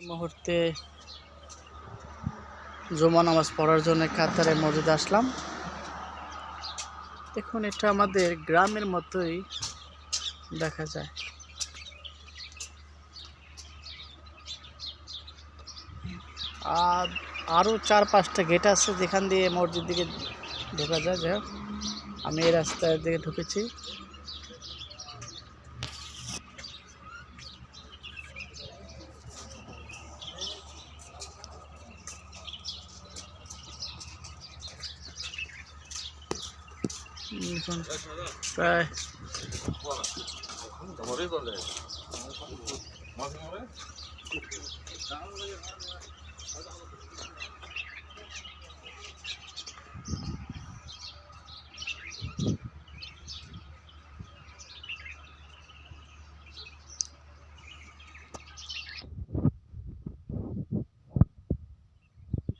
মুহূর্তে জুমা নামাজ পড়ার জন্য কাতারে মসজিদে আসলাম। দেখুন, এটা আমাদের গ্রামের মতোই দেখা যায়। আর আরও 4-5টা গেট আছে যেখান দিয়ে মসজিদ দিকে ঢোকা যায়। যাই হোক, আমি এই রাস্তার দিকে ঢুকেছি। প্রায়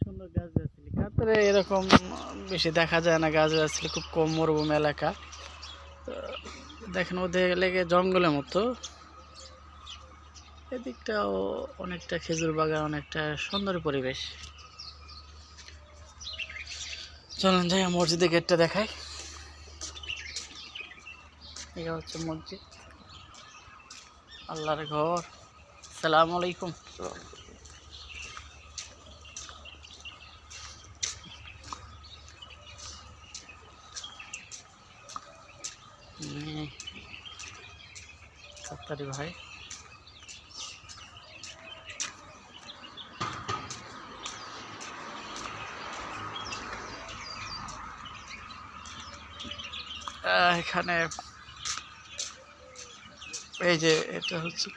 সুন্দর গাছগাছালি। কাতারে এরকম বেশি দেখা যায় না, গাছগাছালি খুব কম, মরুভূমি এলাকা। দেখেন, ওদের লেগে জঙ্গলের মতো। এদিকটাও অনেকটা খেজুর বাগান, অনেকটা সুন্দর পরিবেশ। চলেন যাই মসজিদের গেটটা দেখাই। এটা হচ্ছে মসজিদ, আল্লাহর ঘর। আসসালামু আলাইকুম। কাতারি ভাই, এখানে এই যে এটা হচ্ছে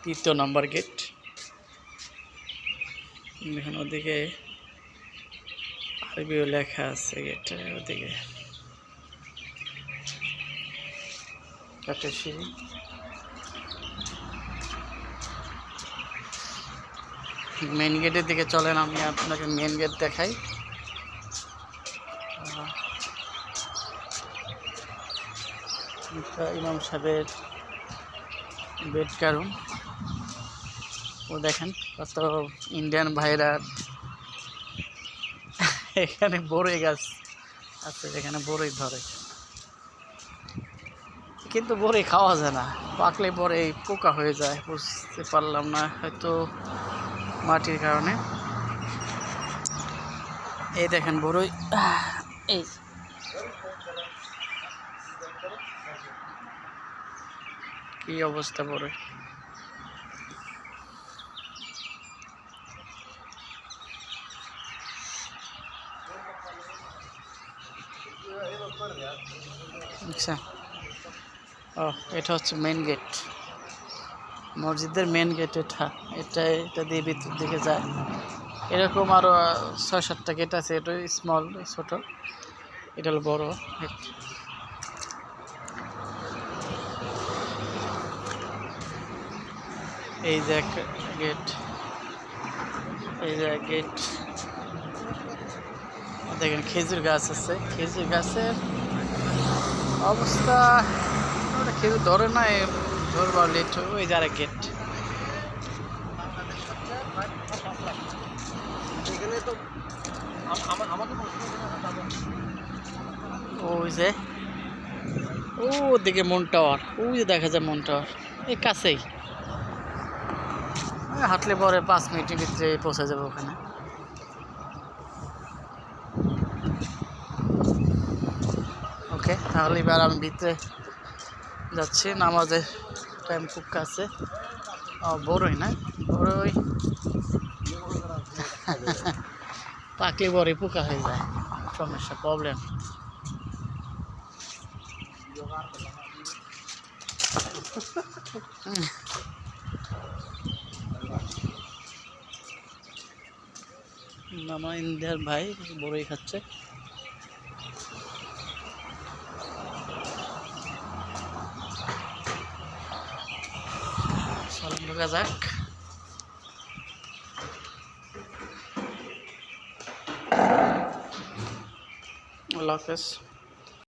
3য় নম্বর গেট। এখানে ওদিকে আরবিও লেখা আছে গেটে, ওদিকে কাঠের সিঁড়ি। মেন গেটের দিকে চলেন, আমি আপনাকে মেন গেট দেখাই। ইমাম সাহেবের বেড কারণ ও দেখেন, কত ইন্ডিয়ান ভাইরা। এখানে বড়ই গাছ আছে, এখানে বড়ই ধরে, কিন্তু বড়ই খাওয়া যায় না, পাকলে পরে পোকা হয়ে যায়। বুঝতে পারলাম না, হয়তো মাটির কারণে। এই দেখেন বড়ই, এই কি অবস্থা বড়ই। আচ্ছা, ও এটা হচ্ছে মেন গেট, মসজিদের মেন গেট। এটা দিয়ে ভিতর দিকে যায়। এরকম আরও 6-7টা গেট আছে। এটা স্মল, ছোট, এটা হলো বড়। এই যে গেট, এই যে গেট। দেখেন খেজুর গাছ আছে, খেজুর গাছের অবস্থা, ওটা খেজুর ধরে না, ধরবার লেট। ওই যে আরেক গেট, ওই যে ওদিকে মন টাওয়ার, ওই যে দেখা যায় মন টাওয়ার, এই কাছেই। হাঁটলে পরে 5 মিনিটের ভিতরে পৌঁছে যাবে ওখানে। ওকে, তাহলে এবার আমি ভিতরে যাচ্ছি, নামাজের টাইম খুব কাছে। বড়ই না, বড়ই পাকলে বড়ই পোকা হয়ে যায়, সমস্যা, প্রবলেম। মামা ইন্ডিয়ার ভাই বড়ই খাচ্ছে। ঢোকা যাক। আল্লাহ হাফেজ।